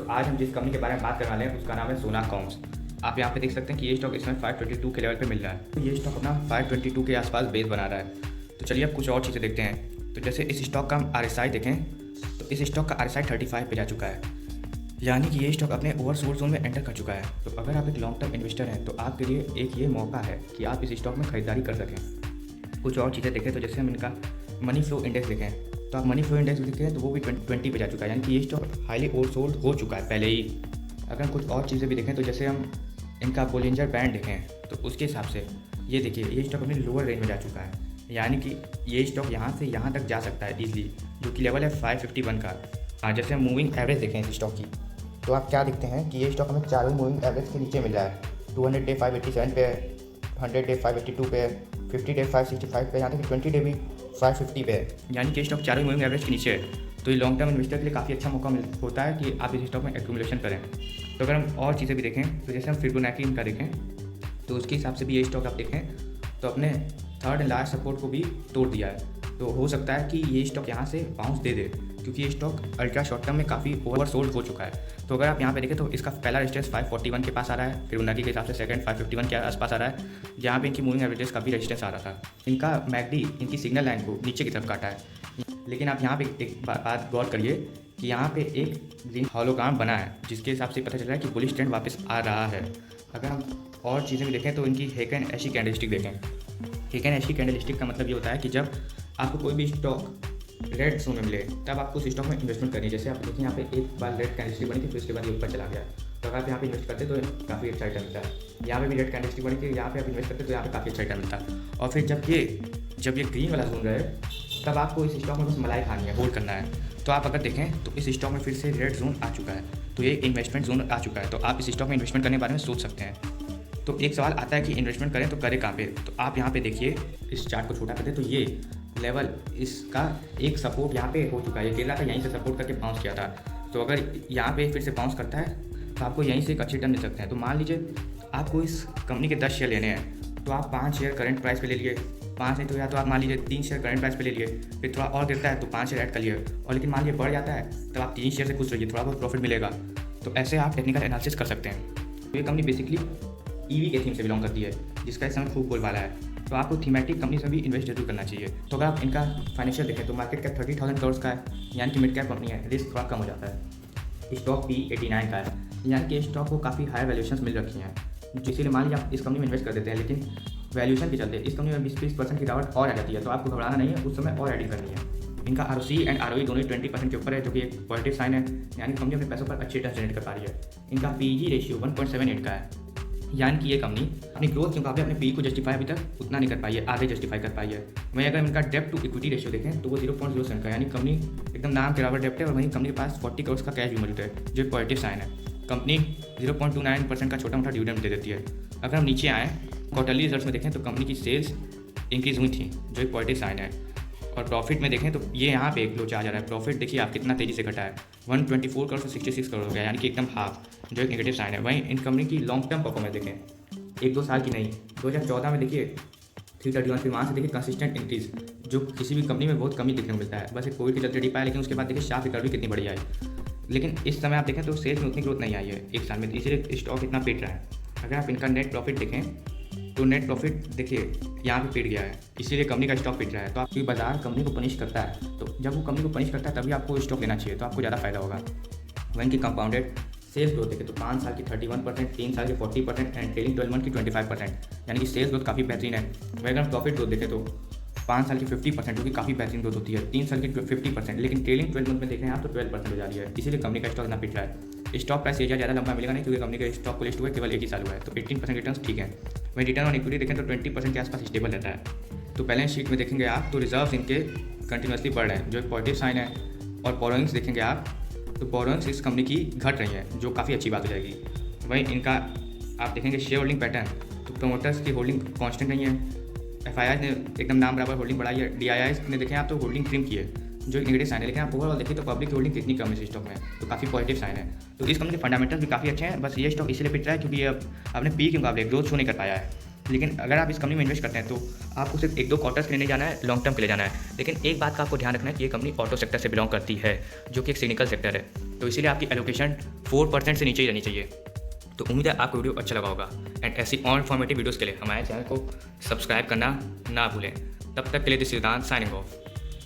तो आज हम जिस कंपनी के बारे में बात करने वाले हैं उसका नाम है सोना कॉम्स। आप यहाँ पे देख सकते हैं कि ये स्टॉक इस समय 522 के लेवल पे मिल रहा है। तो ये स्टॉक अपना 522 के आसपास बेस बना रहा है। तो चलिए अब कुछ और चीज़ें देखते हैं। तो जैसे इस स्टॉक का हम RSI देखें तो इस स्टॉक का RSI 35 पे जा चुका है, यानी कि ये स्टॉक अपने ओवरसोल्ड जोन में एंटर कर चुका है। तो अगर आप एक लॉन्ग टर्म इन्वेस्टर हैं तो आपके लिए एक ये मौका है कि आप इस स्टॉक में खरीदारी कर सकें। कुछ और चीज़ें देखें तो जैसे हम इनका मनी फ्लो इंडेक्स देखें तो आप मनी फ्लो इंडेक्स देखें तो वो भी 20 पे जा चुका है, यानी कि ये स्टॉक हाईली ओवरसोल्ड हो चुका है पहले ही। अगर कुछ और चीज़ें भी देखें तो जैसे हम इनका बोलिंजर बैंड देखें तो उसके हिसाब से ये देखिए ये स्टॉक अपनी लोअर रेंज में जा चुका है, यानी कि ये स्टॉक यहाँ से यहाँ तक जा सकता है ईजिली, जो कि लेवल है 551 का। हाँ, जैसे हम मूविंग एवरेज देखें इस स्टॉक की तो आप क्या देखते हैं कि ये स्टॉक हमें चारों मूविंग एवरेज के नीचे मिल रहा है। 200 डे 587 पे है, 100 डे 582 पे है, 50 डे 565 पे, यहाँ तक 20 डे भी 550 पे है, यानी कि स्टॉक चारों मूविंग एवरेज के नीचे है। तो ये लॉन्ग टर्म इन्वेस्टर के लिए काफ़ी अच्छा मौका होता है कि आप इस स्टॉक में एक्यूमुलेशन करें। तो अगर हम और चीज़ें भी देखें तो जैसे हम फिबोनाची इनका देखें तो उसके हिसाब से भी ये स्टॉक आप देखें तो अपने थर्ड लार्ज सपोर्ट को भी तोड़ दिया है। तो हो सकता है कि ये स्टॉक यहाँ से बाउंस दे दे, क्योंकि ये स्टॉक अल्ट्रा शॉर्ट टर्म में काफ़ी ओवरसोल्ड हो चुका है। तो अगर आप यहाँ पे देखें तो इसका पहला रेजिस्टेंस 541 के पास आ रहा है, फिबोनाची के हिसाब से सेकंड 551 के आसपास आ रहा है, जहाँ पे इनकी मूविंग एवरेजेस का भी रेजिस्टेंस आ रहा था। इनका मैकडी इनकी सिग्नल लाइन को नीचे की तरफ काटा है, लेकिन आप यहाँ पे एक बात गौर करिए कि यहाँ पे एक ग्रीन हॉलोग्राम बना है, जिसके हिसाब से पता चल रहा है कि बुलिश ट्रेंड वापस आ रहा है। अगर हम और चीज़ें भी देखें तो इनकी हेकन एशी कैंडलस्टिक देखें। हेकन एशी कैंडलस्टिक का मतलब ये होता है कि जब आपको कोई भी स्टॉक रेड जोन में मिले तब आपको उस स्टॉक में इन्वेस्टमेंट करनी है। जैसे आप देखिए यहाँ पे एक बार रेड कैंडलस्टिक बनी थी, फिर उसके बाद ये ऊपर चला गया, तो अगर आप यहाँ पे इन्वेस्ट करते तो काफ़ी अच्छा रिटर्न मिलता है। यहाँ पे भी रेड कैंडलस्टिक बनी थी, यहाँ पे आप इन्वेस्ट करते तो यहाँ पे काफ़ी अच्छा रिटर्न मिलता है। और फिर जब ये ग्रीन वाला जोन रहे तब आपको इस स्टॉक में बस मलाई खानी है, होल्ड करना है। तो आप अगर देखें तो इस स्टॉक में फिर से रेड जोन आ चुका है, तो ये इन्वेस्टमेंट जोन आ चुका है। तो आप इस स्टॉक में इन्वेस्टमेंट करने के बारे में सोच सकते हैं। तो एक सवाल आता है कि इन्वेस्टमेंट करें तो करें कहाँ पे। तो आप यहाँ पे देखिए, इस चार्ट को छोटा करते तो ये लेवल इसका एक सपोर्ट यहाँ पे हो चुका है, ये गिर रहा था, यहीं से सपोर्ट करके बाउंस किया था। तो अगर यहाँ पे फिर से बाउंस करता है तो आपको यहीं से एक अच्छे रिटर्न मिल सकते हैं। तो मान लीजिए आपको इस कंपनी के 10 शेयर लेने हैं, तो आप 5 शेयर करंट प्राइस पे ले लिए, 5 है तो या तो आप मान लीजिए 3 शेयर करंट प्राइस पे ले लिए, फिर थोड़ा और गिरता है तो 5 शेयर ऐड कर लिए, और लेकिन मान लीजिए बढ़ जाता है तब आप 3 शेयर से खुश रहिए, थोड़ा बहुत प्रॉफिट मिलेगा। तो ऐसे आप टेक्निकल एनालिसिस कर सकते हैं। तो ये कंपनी बेसिकली EV के थीम से बिलोंग करती है, जिसका इस समय खूब बोलबाला है। तो आपको थीमेटिक कंपनी से भी इन्वेस्ट जरूर करना चाहिए। तो अगर आप इनका फाइनेंशियल देखें तो मार्केट कैप 30,000 करोड़ का है, यानी कि मिड कैप कंपनी है, रिस्क थोड़ा कम हो जाता है। स्टॉक P 89 का है, यानी कि स्टॉक को काफ़ी हाई वैल्यूएशंस मिल रखी हैं, इसीलिए मान लीजिए आप इस कंपनी में इन्वेस्ट कर देते हैं, लेकिन वैल्यूएशन के चलते इस कंपनी में 20% की गिरावट और आ जाती है, तो आपको घबराना नहीं है, उस समय और एडिंग करनी है। इनका ROC एंड ROE दोनों 20% के ऊपर है, जो कि एक पॉजिटिव साइन है, यानी कंपनी अपने पैसों पर अच्छे रिटर्न जनरेट कर पा रही है। इनका PE रेशियो 1.78 का है, यानी कि ये कंपनी अपनी ग्रोथ के मुकाबले अपने PE को जस्टिफाई अभी तक उतना नहीं कर पाई है, आगे जस्टिफाई कर पाई है। वहीं अगर इनका डेप्ट टू इक्विटी रेशियो देखें तो वो 0.07 का, यानी कंपनी एकदम नाम के बराबर डेप्ट है, और वहीं कंपनी के पास 40 करोड़ का कैश भी मौजूद है, जो पॉजिटिव साइन है। कंपनी 0.29% का छोटा मोटा डिविडेंड दे देती है। अगर हम नीचे आएँ क्वार्टरली रिजल्ट्स में देखें तो कंपनी की सेल्स इंक्रीज हुई थी, जो एक पॉजिटिव साइन है। और प्रॉफिट में देखें तो ये यहाँ पे एक लोचा आ जा रहा है। प्रॉफिट देखिए आप कितना तेज़ी से घटा है, 124 करोड़ से 66 करोड़ हो गया, यानी कि एकदम हाफ, जो एक नेगेटिव साइन है। वहीं इन कंपनी की लॉन्ग टर्म परफॉर्मेंस देखें, 1-2 साल की नहीं, 2014 में देखिए 331, फिर वहाँ से देखिए कंसिस्टेंट इंक्रीज, जो किसी भी कंपनी में बहुत कमी देखने को मिलता है। बस एक कोविड के चलते डिप आया, लेकिन उसके बाद देखिए शार्प रिकवरी कितनी बढ़िया है। लेकिन इस समय आप देखें तो सेल्स में उतनी ग्रोथ नहीं आई है एक साल में, इसीलिए स्टॉक इतना पिट रहा है। अगर आप इनका नेट प्रॉफिट देखें तो नेट प्रॉफिट देखिए यहाँ पे पिट गया है, इसीलिए कंपनी का स्टॉक पिट रहा है। तो आपकी बाजार कंपनी को पनिश करता है, तो जब वो कंपनी को पनिश करता है तभी आपको स्टॉक लेना चाहिए, तो आपको ज़्यादा फायदा होगा। वहीं की कंपाउंडेड सेल्स ग्रोथ देखें तो 5 साल की 31%, 3 साल की 40% एंड ट्रेलिंग 12 मंथ की 25%, यानी कि सेल्स ग्रोथ काफ़ी बेहतरीन है। वहीं अगर प्रॉफिट ग्रोथ देखें तो 5 साल की 50%, जो कि काफ़ी बेहतरीन ग्रोथ होती है, 3 साल की 50%, लेकिन ट्रेलिंग 12 मंथ में देख रहे हैं आप तो 12% हो जा रही है, इसीलिए कंपनी का स्टॉक इतना पिट रहा है। स्टॉक प्राइस एरिया ज़्यादा लंबा मिलेगा नहीं, क्योंकि कंपनी का स्टॉक को लिस्ट हुआ है केवल 1 ही साल हुआ है, तो 18% रिटर्न ठीक है। वहीं रिटर्न ऑन इक्विटी देखें तो 20% के आसपास स्टेबल रहता है। तो बैलेंस शीट में देखेंगे आप तो रिजर्व्स इनके कंटिन्यूसली बढ़ रहे हैं, जो एक पॉजिटिव साइन है। और बोरोइंग्स देखेंगे आप तो बोरोइंग्स इस कंपनी की घट रही है, जो काफ़ी अच्छी बात हो जाएगी। वहीं इनका आप देखेंगे शेयर होल्डिंग पैटर्न, तो प्रोमोटर्स की होल्डिंग कांस्टेंट नहीं है, FIIs ने एकदम नाम बराबर होल्डिंग बढ़ाई है, DIIs ने देखें आप तो होल्डिंग ट्रिम की है, जो एक नेगेटिव साइन है। लेकिन आप ओवरऑल देखिए तो पब्लिक होल्डिंग कितनी कम है इस स्टॉक में, तो काफ़ी पॉजिटिव साइन है। तो इस कंपनी के फंडामेंटल्स भी काफ़ी अच्छे हैं, बस ये स्टॉक इसलिए पिट रहा है क्योंकि ये अपने PE के मुकाबले ग्रोथ शो नहीं कर पाया है। लेकिन अगर आप इस कंपनी में इन्वेस्ट करते हैं तो आपको सिर्फ 1-2 क्वार्टर्स के लिए नहीं जाना है, लॉन्ग टर्म के लिए जाना है। लेकिन एक बात का आपको ध्यान रखना है कि ये कंपनी ऑटो सेक्टर से बिलोंग करती है, जो कि एक सिग्निकल सेक्टर है। तो इसीलिए आपकी एलोकेशन 4% से नीचे ही रहनी चाहिए। तो उम्मीद है आपको वीडियो अच्छा लगा होगा एंड ऐसी और इन्फॉर्मेटिव वीडियोज़ के लिए हमारे चैनल को सब्सक्राइब करना ना भूलें। तब तक के लिए दिस सिद्धांत साइनिंग ऑफ।